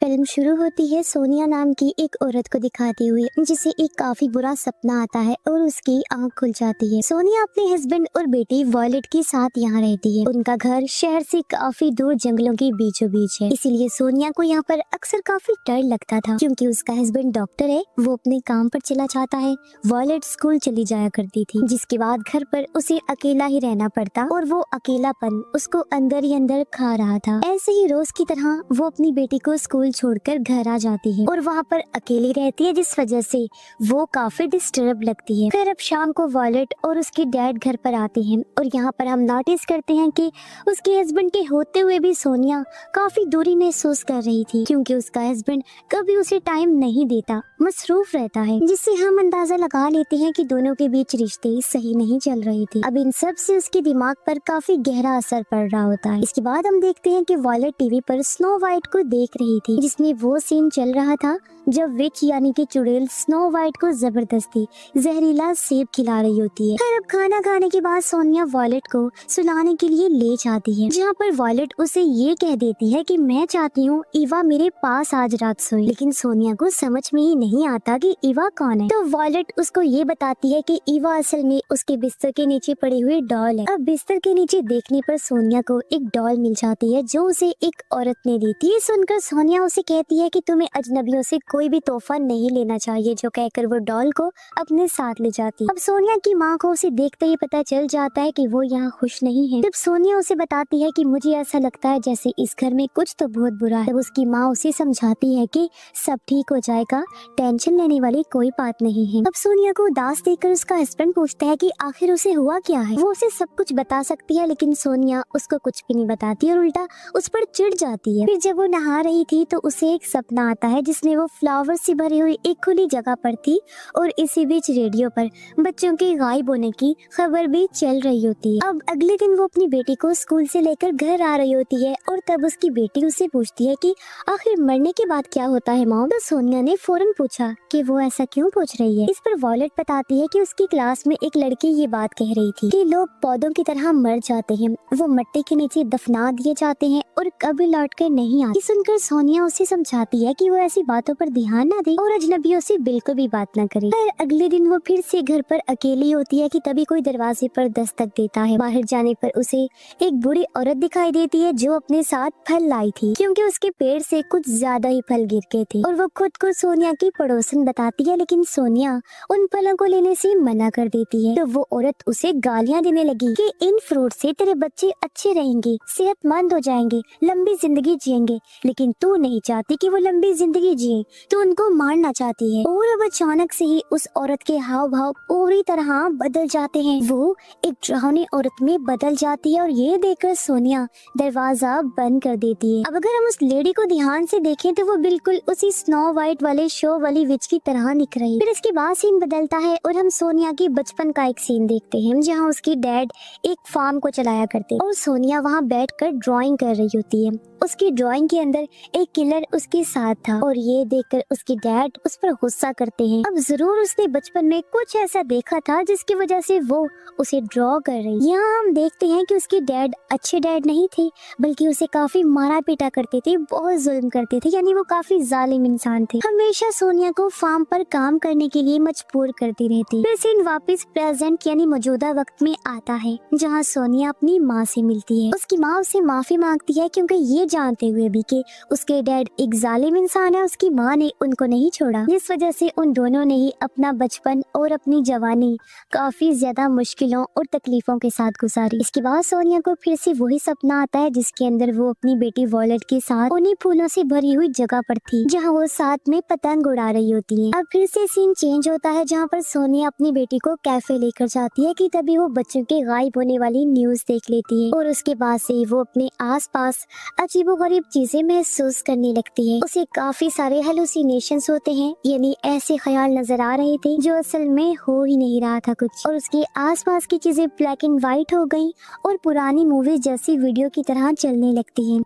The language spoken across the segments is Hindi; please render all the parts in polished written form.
फिल्म शुरू होती है सोनिया नाम की एक औरत को दिखाते हुए, जिसे एक काफी बुरा सपना आता है और उसकी आंख खुल जाती है। सोनिया अपने हस्बैंड और बेटी वॉयलेट के साथ यहाँ रहती है। उनका घर शहर से काफी दूर जंगलों के बीचों बीच है, इसीलिए सोनिया को यहाँ पर अक्सर काफी डर लगता था, क्योंकि उसका हस्बैंड डॉक्टर है, वो अपने काम पर चला जाता है, वॉयलेट स्कूल चली जाया करती थी, जिसके बाद घर पर उसे अकेला ही रहना पड़ता और वो अकेलापन उसको अंदर ही अंदर खा रहा था। ऐसे ही रोज की तरह वो अपनी बेटी को स्कूल छोड़कर घर आ जाती है और वहाँ पर अकेली रहती है, जिस वजह से वो काफी डिस्टर्ब लगती है। फिर अब शाम को वॉयलेट और उसके डैड घर पर आते हैं और यहाँ पर हम नोटिस करते हैं कि उसके हस्बैंड के होते हुए भी सोनिया काफी दूरी महसूस कर रही थी, क्योंकि उसका हस्बैंड कभी उसे टाइम नहीं देता, मसरूफ रहता है, जिससे हम अंदाजा लगा लेते हैं कि दोनों के बीच रिश्ते सही नहीं चल रहे थे। अब इन सब से उसके दिमाग पर काफी गहरा असर पड़ रहा होता है। इसके बाद हम देखते हैं कि वॉयलेट टीवी पर स्नो वाइट को देख रही थी, जिसमें वो सीन चल रहा था जब विच यानी कि चुड़ैल स्नो वाइट को जबरदस्ती जहरीला सेब खिला रही होती है। फिर अब खाना खाने के बाद सोनिया वॉयलेट को सुलाने के लिए ले जाती है, जहाँ पर वॉयलेट उसे ये कह देती है कि मैं चाहती हूँ ईवा मेरे पास आज रात सोए, लेकिन सोनिया को समझ में ही नहीं आता कि ईवा कौन है। तो वॉयलेट उसको ये बताती है कि ईवा असल में उसके बिस्तर के नीचे पड़ी हुई डॉल है। अब बिस्तर के नीचे देखने पर सोनिया को एक डॉल मिल जाती है, जो उसे एक औरत ने दी थी। ये सुनकर सोनिया उसे कहती है कि तुम्हें अजनबियों से कोई भी तोहफा नहीं लेना चाहिए, जो कहकर वो डॉल को अपने साथ ले जाती है। अब सोनिया की माँ को उसे देखते ही पता चल जाता है कि वो यहाँ खुश नहीं है। तब सोनिया उसे बताती है कि मुझे ऐसा लगता है जैसे इस घर में कुछ तो बहुत बुरा है। तब उसकी माँ उसे समझाती है कि सब ठीक हो जाएगा, टेंशन लेने वाली कोई बात नहीं है। अब सोनिया को उदास देखकर उसका हस्बैंड पूछता है कि आखिर उसे हुआ क्या है। वो उसे सब कुछ बता सकती है, लेकिन सोनिया उसको कुछ भी नहीं बताती और उल्टा उस पर चिढ़ जाती है। फिर जब वो नहा रही थी तो उसे एक सपना आता है, जिसमें वो फ्लावर से भरी हुई एक खुली जगह पर थी और इसी बीच रेडियो पर बच्चों के गायब होने की खबर भी चल रही होती है। अब अगले दिन वो अपनी बेटी को स्कूल से लेकर घर आ रही होती है और तब उसकी बेटी उसे पूछती है कि आखिर मरने के बाद क्या होता है मॉम। तो सोनिया ने फौरन पूछा कि वो ऐसा क्यों पूछ रही है। इस पर वॉयलेट बताती है कि उसकी क्लास में एक लड़की ये बात कह रही थी कि लोग पौधों की तरह मर जाते हैं, वो मिट्टी के नीचे दफना दिए जाते हैं और कभी लौट कर नहीं आते। सुनकर सोनिया उसे समझाती है कि वो ऐसी बातों पर ध्यान न दे और अजनबियों से बिल्कुल भी बात न करे। फिर अगले दिन वो फिर से घर पर अकेली होती है कि तभी कोई दरवाजे पर दस्तक देता है। बाहर जाने पर उसे एक बूढ़ी औरत दिखाई देती है, जो अपने साथ फल लाई थी, क्योंकि उसके पेड़ से कुछ ज्यादा ही फल गिर गए थे और वो खुद को सोनिया की पड़ोसन बताती है, लेकिन सोनिया उन फलों को लेने से मना कर देती है। तो वो औरत उसे गालियां देने लगी कि इन फ्रूट से तेरे बच्चे अच्छे रहेंगे, सेहतमंद हो जाएंगे, लंबी जिंदगी जिएंगे, लेकिन तू नहीं चाहती कि वो लंबी जिंदगी जिए, तू उनको मारना चाहती है। और अब अचानक से ही उस औरत के हाव भाव पूरी तरह बदल जाते हैं, वो एक डरावनी औरत में बदल जाती है और ये देखकर सोनिया दरवाजा बंद कर देती है। अब अगर हम उस लेडी को ध्यान से देखें तो वो बिल्कुल उसी स्नो वाइट वाले शो वाली विच की तरह दिख रही है। फिर इसके बाद सीन बदलता है और हम सोनिया के बचपन का एक सीन देखते हैं, जहाँ उसकी डैड एक फार्म को चलाया करते और सोनिया वहाँ बैठकर ड्राइंग कर रही होती है। उसकी ड्राइंग के अंदर एक किलर उसके साथ था और ये देखकर उसके डैड उस पर गुस्सा करते हैं। अब जरूर उसने बचपन में कुछ ऐसा देखा था जिसकी वजह से वो उसे ड्रॉ कर रही। यहाँ हम देखते हैं कि उसके डैड अच्छे डैड नहीं थे, बल्कि उसे काफी मारा पीटा करते थे, बहुत जुल्म करते थे, यानी वो काफी जालिम इंसान थे। हमेशा सोनिया को फार्म पर काम करने के लिए मजबूर करती रहती। फिर सीन वापस प्रेजेंट यानी मौजूदा वक्त में आता है, जहाँ सोनिया अपनी माँ से मिलती है। उसकी माँ उसे माफी मांगती है, क्योंकि ये जानते हुए भी कि उसके डैड एक जालिम इंसान है, उसकी माँ ने उनको नहीं छोड़ा, जिस वजह से उन दोनों ने ही अपना बचपन और अपनी जवानी काफी ज्यादा मुश्किलों और तकलीफों के साथ गुजारी। इसके बाद सोनिया को फिर से वही सपना आता है, जिसके अंदर वो अपनी बेटी वॉयलेट के साथ उन्हीं फूलों से भरी हुई जगह पर थी, जहाँ वो साथ में पतंग उड़ा रही होती है। अब फिर से सीन चेंज होता है, जहाँ पर सोनिया अपनी बेटी को कैफे लेकर जाती है कि तभी वो बच्चों के गायब होने वाली न्यूज देख लेती है और उसके बाद से वो अपने आसपास अजीबोगरीब चीजें महसूस करने लगती है। उसे काफी सारे हेलुसिनेशंस होते हैं, यानी ऐसे ख्याल नजर आ रहे थे जो असल में हो ही नहीं रहा था कुछ, और उसके आसपास की चीजें ब्लैक एंड व्हाइट हो गई और पुरानी मूवीज जैसी वीडियो की तरह चलने लगती हैं।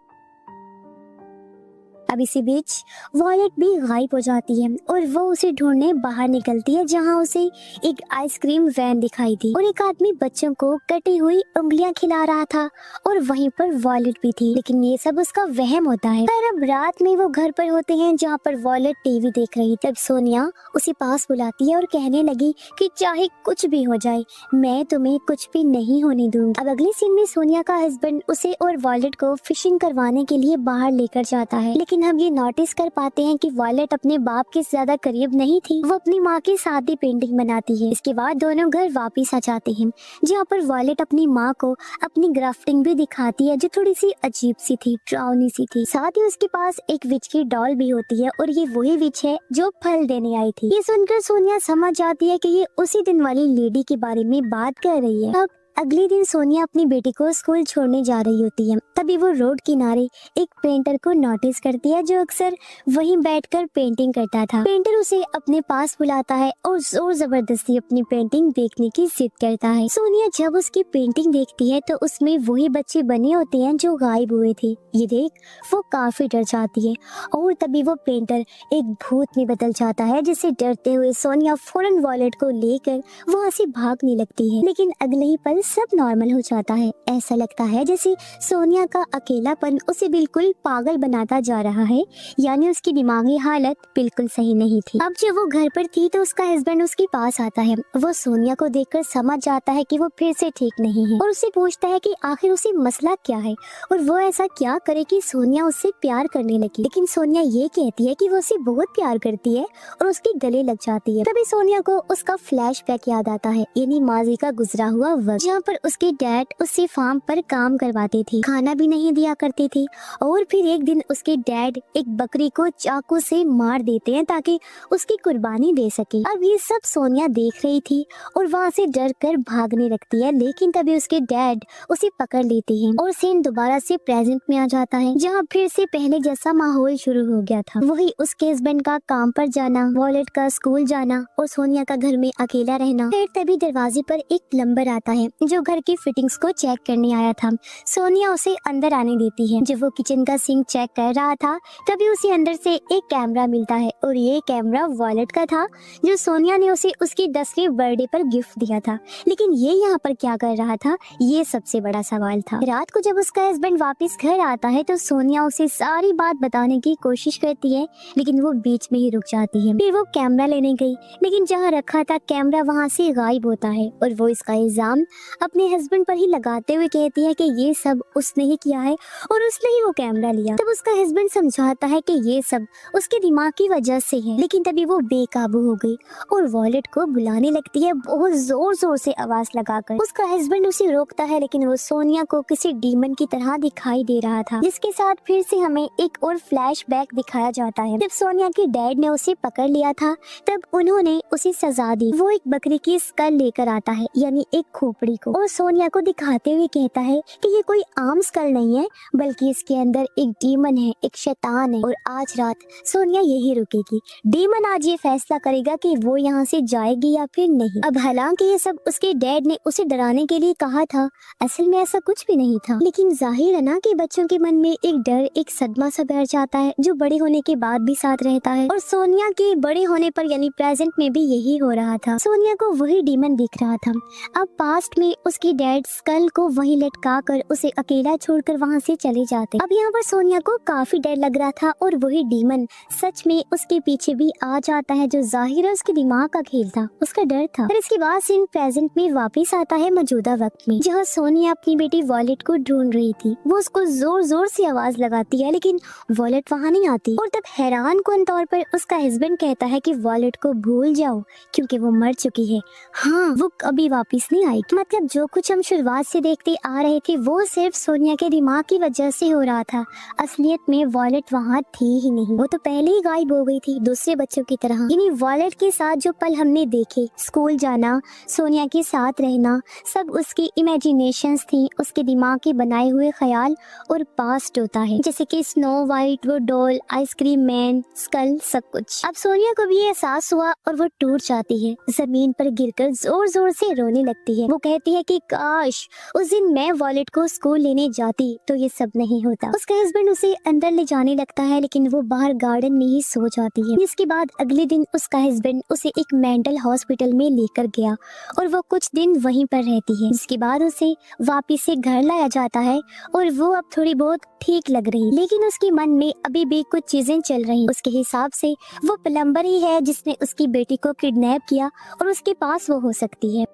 अब इसी बीच वॉयलेट भी गायब हो जाती है और वो उसे ढूंढने बाहर निकलती है, जहाँ उसे एक आइसक्रीम वैन दिखाई दी और एक आदमी बच्चों को कटी हुई उंगलियां खिला रहा था और वहीं पर वॉयलेट भी थी। लेकिन ये सब उसका वहम होता है। पर अब रात में वो घर पर होते हैं, जहाँ पर वॉयलेट टीवी देख रही। तब सोनिया उसे पास बुलाती है और कहने लगी कि चाहे कुछ भी हो जाए, मैं तुम्हें कुछ भी नहीं होने दूंगी। अब अगले सीन में सोनिया का हस्बैंड उसे और वॉयलेट को फिशिंग करवाने के लिए बाहर लेकर जाता है। लेकिन हम ये नोटिस कर पाते हैं कि वॉयलेट अपने बाप के ज्यादा करीब नहीं थी, वो अपनी माँ के साथ ही पेंटिंग बनाती है। इसके बाद दोनों घर वापिस आ जाते हैं, जहाँ पर वॉयलेट अपनी माँ को अपनी ग्राफ्टिंग भी दिखाती है, जो थोड़ी सी अजीब सी थी, डरावनी सी थी। साथ ही उसके पास एक विच की डॉल भी होती है और ये वही विच है जो फल देने आई थी। ये सुनकर सोनिया समझ जाती है कि ये उसी दिन वाली लेडी के बारे में बात कर रही है। अब अगले दिन सोनिया अपनी बेटी को स्कूल छोड़ने जा रही होती है। तभी वो रोड किनारे एक पेंटर को नोटिस करती है, जो अक्सर वहीं बैठकर पेंटिंग करता था। पेंटर उसे अपने पास बुलाता है और जोर जबरदस्ती अपनी पेंटिंग देखने की जिद करता है। सोनिया जब उसकी पेंटिंग देखती है तो उसमें वही बच्चे बने होते हैं जो गायब हुए थे। ये देख वो काफी डर जाती है और तभी वो पेंटर एक भूत में बदल जाता है, जिससे डरते हुए सोनिया फौरन वॉयलेट को लेकर वहाँ से भागने लगती है। लेकिन अगले ही पल सब नॉर्मल हो जाता है। ऐसा लगता है जैसे सोनिया का अकेलापन उसे बिल्कुल पागल बनाता जा रहा है, यानी उसकी दिमागी हालत बिल्कुल सही नहीं थी। अब जब वो घर पर थी तो उसका हस्बैंड उसके पास आता है। वो सोनिया को देखकर समझ जाता है कि वो फिर से ठीक नहीं है और उसे पूछता है कि आखिर उसे मसला क्या है और वो ऐसा क्या करे कि सोनिया उससे प्यार करने लगी। लेकिन सोनिया ये कहती है कि वो उसे बहुत प्यार करती है और उसके गले लग जाती है। तभी सोनिया को उसका फ्लैशबैक याद आता है, यानी माजी का गुजरा हुआ वक्त, जहाँ पर उसके डैड उससे फार्म पर काम करवाते थे, खाना भी नहीं दिया करते थे और फिर एक दिन उसके डैड एक बकरी को चाकू से मार देते हैं ताकि उसकी कुर्बानी दे सके। अब ये सब सोनिया देख रही थी और वहाँ से डर कर भागने लगती है। लेकिन तभी उसके डैड उसे पकड़ लेते हैं और सीन दोबारा से प्रेजेंट में आ जाता है, जहाँ फिर से पहले जैसा माहौल शुरू हो गया था। वही उसके हस्बैंड का काम पर जाना, वॉयलेट का स्कूल जाना और सोनिया का घर में अकेला रहना। फिर तभी दरवाजे पर एक प्लम्बर आता है जो घर की फिटिंग्स को चेक करने आया था। सोनिया उसे अंदर आने देती है। जब वो किचन का सिंक चेक कर रहा था तभी उसे अंदर से एक कैमरा मिलता है और ये कैमरा वॉयलेट का था, जो सोनिया ने उसे उसकी 10वीं बर्थडे पर गिफ्ट दिया था। लेकिन ये यहाँ पर क्या कर रहा था, ये सबसे बड़ा सवाल था। रात को जब उसका हस्बैंड वापस घर आता है तो सोनिया उसे सारी बात बताने की कोशिश करती है, लेकिन वो बीच में ही रुक जाती है। फिर वो कैमरा लेने गई, लेकिन जहाँ रखा था कैमरा वहाँ से गायब होता है और वो इसका इल्जाम अपने हस्बैंड पर ही लगाते हुए कहती है कि ये सब उसने ही किया है और उसने ही वो कैमरा लिया। तब उसका हस्बैंड समझाता है कि ये सब उसके दिमाग की वजह से है। लेकिन तभी वो बेकाबू हो गई और वॉयलेट को बुलाने लगती है बहुत जोर जोर से आवाज लगाकर। उसका हस्बैंड उसे रोकता है, लेकिन वो सोनिया को किसी डीमन की तरह दिखाई दे रहा था, जिसके साथ फिर से हमें एक और फ्लैशबैक दिखाया जाता है। जब सोनिया के डैड ने उसे पकड़ लिया था तब उन्होंने उसे सजा दी। वो एक बकरी की स्कल लेकर आता है, यानी एक खोपड़ी को, और सोनिया को दिखाते हुए कहता है कि ये कोई आम स्कल नहीं है, बल्कि इसके अंदर एक डीमन है, एक शैतान है और आज रात सोनिया यही रुकेगी। डीमन आज ये फैसला करेगा कि वो यहाँ से जाएगी या फिर नहीं। अब हालांकि ये सब उसके डैड ने उसे डराने के लिए कहा था, असल में ऐसा कुछ भी नहीं था। लेकिन जाहिर है ना कि बच्चों के मन में एक डर, एक सदमा सा बैठ जाता है जो बड़े होने के बाद भी साथ रहता है। और सोनिया के बड़े होने पर यानी प्रेजेंट में भी यही हो रहा था। सोनिया को वही डीमन दिख रहा था। अब पास्ट में उसकी डैड स्कल को वहीं लटका कर उसे अकेला छोड़कर वहाँ से चले जाते। अब यहाँ पर सोनिया को काफी डर लग रहा था और वही डीमन सच में उसके पीछे भी आ जाता है, जो जाहिर है उसके दिमाग का खेल था, उसका डर था। फिर इसके बाद सीन प्रेजेंट में वापस आता है मौजूदा वक्त में, जहाँ सोनिया अपनी बेटी वॉयलेट को ढूंढ रही थी। वो उसको जोर जोर से आवाज लगाती है, लेकिन वॉयलेट वहाँ नहीं आती। और तब हैरान कौन तौर पर उसका हस्बैंड कहता है कि वॉयलेट को भूल जाओ क्योंकि वो मर चुकी है। हाँ, वो कभी वापस नहीं आएगी। मतलब जो कुछ हम शुरुआत से देखते आ रहे थे वो सिर्फ सोनिया के दिमाग की वजह से हो रहा था। असलियत में वॉयलेट वहाँ थी ही नहीं, वो तो पहले ही गायब हो गई थी दूसरे बच्चों की तरह। यानी वॉयलेट के साथ जो पल हमने देखे, स्कूल जाना, सोनिया के साथ रहना, सब उसकी इमेजिनेशंस थी, उसके दिमाग के बनाए हुए ख्याल और पास्ट होता है, जैसे कि स्नो वाइट, वो डॉल, आइसक्रीम मैन, स्कल, सब कुछ। अब सोनिया को भी एहसास हुआ और वो टूट जाती है, जमीन पर गिरकर जोर जोर से रोने लगती है। वो कहती है कि काश उस दिन मैं वॉयलेट को स्कूल लेने जा जाती तो ये सब नहीं होता। उसका हस्बैंड उसे अंदर ले जाने लगता है लेकिन वो बाहर गार्डन में ही सो जाती है। इसके बाद अगले दिन उसका हस्बैंड उसे एक मेंटल हॉस्पिटल में लेकर गया और वो कुछ दिन वहीं पर रहती है। जिसके बाद उसे वापिस से घर लाया जाता है और वो अब थोड़ी बहुत ठीक लग रही, लेकिन उसके मन में अभी भी कुछ चीजें चल रही। उसके हिसाब से वो प्लम्बर ही है जिसने उसकी बेटी को किडनैप किया और उसके पास वो हो सकती है।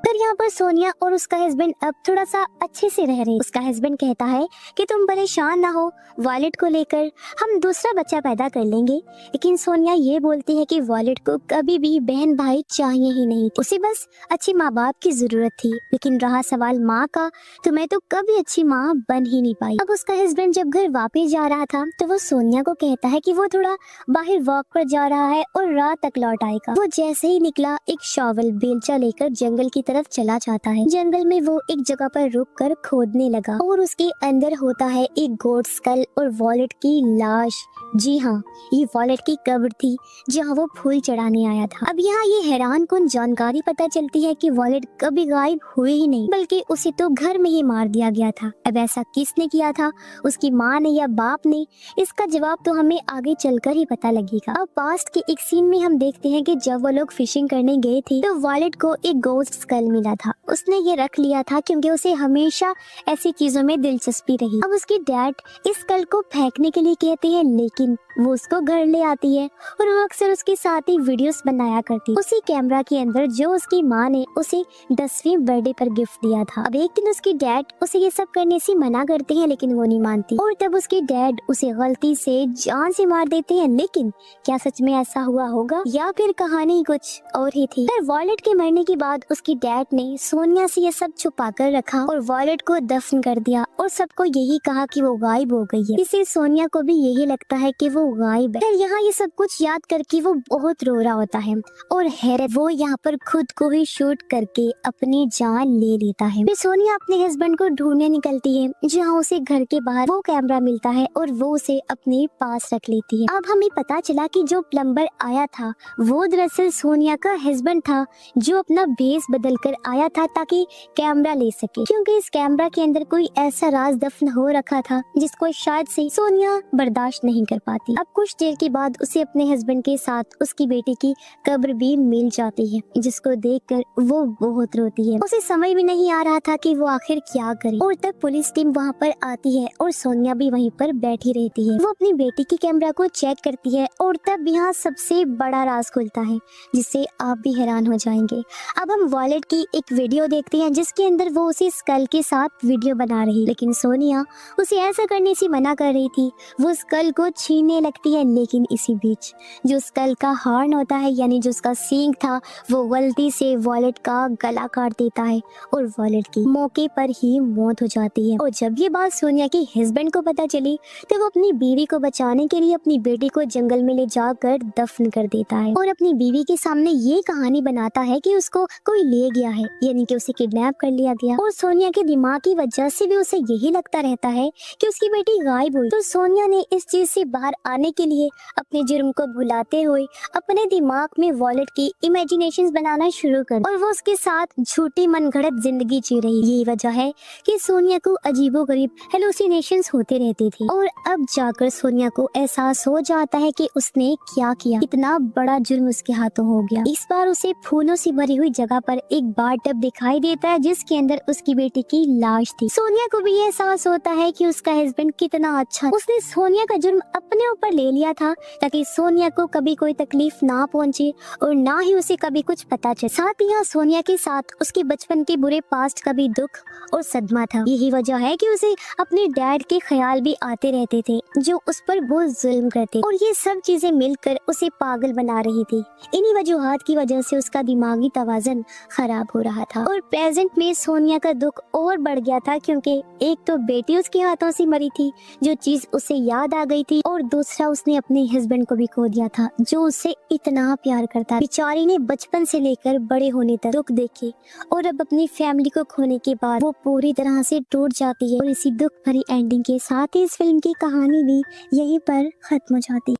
फिर यहाँ पर सोनिया और उसका हस्बैंड अब थोड़ा सा अच्छे से रह रहे। उसका हस्बैंड कहता है कि तुम परेशान ना हो, वॉलेट को लेकर हम दूसरा बच्चा पैदा कर लेंगे। लेकिन सोनिया ये बोलती है कि वॉलेट को कभी भी बहन भाई चाहिए ही नहीं, उसे बस अच्छे माँ बाप की जरूरत थी। लेकिन रहा सवाल माँ का, तो मैं तो कभी अच्छी माँ बन ही नहीं पाई। अब उसका हस्बैंड जब घर वापस जा रहा था तो वो सोनिया को कहता है कि वो थोड़ा बाहर वॉक पर जा रहा है और रात तक लौट आएगा। वो जैसे ही निकला एक शॉवल बेलचा लेकर जंगल की तरफ चला जाता है। जंगल में वो एक जगह पर रुककर खोदने लगा और उसके अंदर होता है एक गोट स्कल और वॉलेट की लाश। जी हाँ, ये वॉलेट की कब्र थी जहाँ वो फूल चढ़ाने आया था। अब यहाँ ये हैरान कुन जानकारी पता चलती है कि वॉलेट कभी गायब हुई ही नहीं, बल्कि उसे तो घर में ही मार दिया गया था। अब ऐसा किसने किया था, उसकी माँ ने या बाप ने? इसका जवाब तो हमें आगे चलकर ही पता लगेगा। अब पास्ट के एक सीन में हम देखते हैं कि जब वो लोग फिशिंग करने गए थे तो वॉलेट को एक गोस्ट स्कल मिला था। उसने ये रख लिया था क्योंकि उसे हमेशा ऐसी चीजों में दिलचस्पी रही। अब उसके डैड इस स्कल को फेंकने के लिए कहते हैं, लेकिन वो उसको घर ले आती है और वो अक्सर उसके साथ ही वीडियोस बनाया करती, उसी कैमरा के अंदर जो उसकी माँ ने उसे 10वीं बर्थडे पर गिफ्ट दिया था। अब एक दिन उसके डैड उसे ये सब करने से मना करते हैं लेकिन वो नहीं मानती और तब उसके डैड उसे गलती से जान से मार देते हैं। लेकिन क्या सच में ऐसा हुआ होगा या फिर कहानी कुछ और ही थी? फिर वॉलेट के मरने के बाद उसकी डैड ने सोनिया से ये सब छुपा कर रखा और वॉलेट को दफन कर दिया और सबको यही कहा कि वो गायब हो गई है। इसे सोनिया को भी यही लगता है कि वो गायब है। फिर यहाँ ये सब कुछ याद करके वो बहुत रो रहा होता है और हैरत वो यहाँ पर खुद को ही शूट करके अपनी जान ले लेता है। फिर सोनिया अपने हस्बैंड को ढूंढने निकलती है जहाँ उसे घर के बाहर वो कैमरा मिलता है और वो उसे अपने पास रख लेती है। अब हमें पता चला कि जो प्लम्बर आया था वो दरअसल सोनिया का हस्बैंड था जो अपना भेस बदल कर आया था ताकि कैमरा ले सके, क्योंकि इस कैमरा के अंदर कोई ऐसा राज दफन हो रखा था जिसको शायद से सोनिया बर्दाश्त नहीं कर पाती। अब कुछ देर के बाद उसे अपने हस्बैंड के साथ उसकी बेटी की कब्र भी मिल जाती है जिसको देखकर वो बहुत रोती है। उसे समझ भी नहीं आ रहा था कि वो आखिर क्या करे और तब पुलिस टीम वहाँ पर आती है और सोनिया भी वहीं पर बैठी रहती है। वो अपनी बेटी की कैमरा को चेक करती है और तब यहाँ सबसे बड़ा राज खुलता है जिससे आप भी हैरान हो जाएंगे। अब हम वॉलेट की एक वीडियो देखते हैं जिसके अंदर वो उसी स्कल के साथ वीडियो बना रही, लेकिन सोनिया उसे ऐसा करने से मना कर रही थी। वो स्कल को छीनने लगती है लेकिन इसी बीच जो स्कल का हॉर्न होता है यानी जो उसका सींग था वो गलती से वॉलेट का गला काट देता है और वॉलेट की मौके पर ही मौत हो जाती है। और जब ये बात सोनिया के हस्बैंड को पता चली तो वो अपनी बीवी को बचाने के लिए अपनी बेटी को जंगल में ले जाकर दफन कर देता है और अपनी बीवी के सामने ये कहानी बनाता है कि उसको कोई ले गया है, यानी कि उसे किडनैप कर लिया गया। और सोनिया के दिमाग की वजह से भी उसे यही लगता रहता है कि उसकी बेटी गायब हुई। तो सोनिया ने इस चीज से बाहर आने के लिए अपने जुर्म को भुलाते हुए अपने दिमाग में वॉलेट की इमेजिनेशंस बनाना शुरू कर और वो उसके साथ झूठी मनगढ़ंत जिंदगी जी रही। यही वजह है कि सोनिया को अजीबोगरीब हेलुसिनेशंस होते रहते थे और अब जाकर सोनिया को एहसास हो जाता है कि उसने क्या किया, इतना बड़ा जुर्म उसके हाथों हो गया। इस बार उसे फूलों से भरी हुई जगह पर एक बाथटब दिखाई देता है जिसके अंदर उसकी बेटी की लाश थी। सोनिया को भी ये एहसास होता है कि उसका हस्बैंड कितना अच्छा, उसने सोनिया का जुर्म अपने ऊपर ले लिया था ताकि सोनिया को कभी कोई तकलीफ ना पहुंचे और ना ही उसे कभी कुछ पता चले। साथ ही यहाँ सोनिया के साथ उसके बचपन के बुरे पास्ट का भी दुख और सदमा था। यही वजह है कि उसे अपने डैड के ख्याल भी आते रहते थे जो उस पर बहुत जुल्म करते और ये सब चीजें मिलकर उसे पागल बना रही थी। इन्हीं वजूहात की वजह से उसका दिमागी तवाज़ुन खराब हो रहा था और प्रेजेंट में सोनिया का दुख और बढ़ गया था क्योंकि एक तो बेटी उसके हाथों से मरी थी जो चीज उसे याद आ गई थी और दूसरा उसने अपने हस्बैंड को भी खो दिया था जो उससे इतना प्यार करता। बेचारी ने बचपन से लेकर बड़े होने तक दुख देखे और अब अपनी फैमिली को खोने के बाद वो पूरी तरह से टूट जाती है और इसी दुख भरी एंडिंग के साथ ही इस फिल्म की कहानी भी यहीं पर खत्म हो जाती है।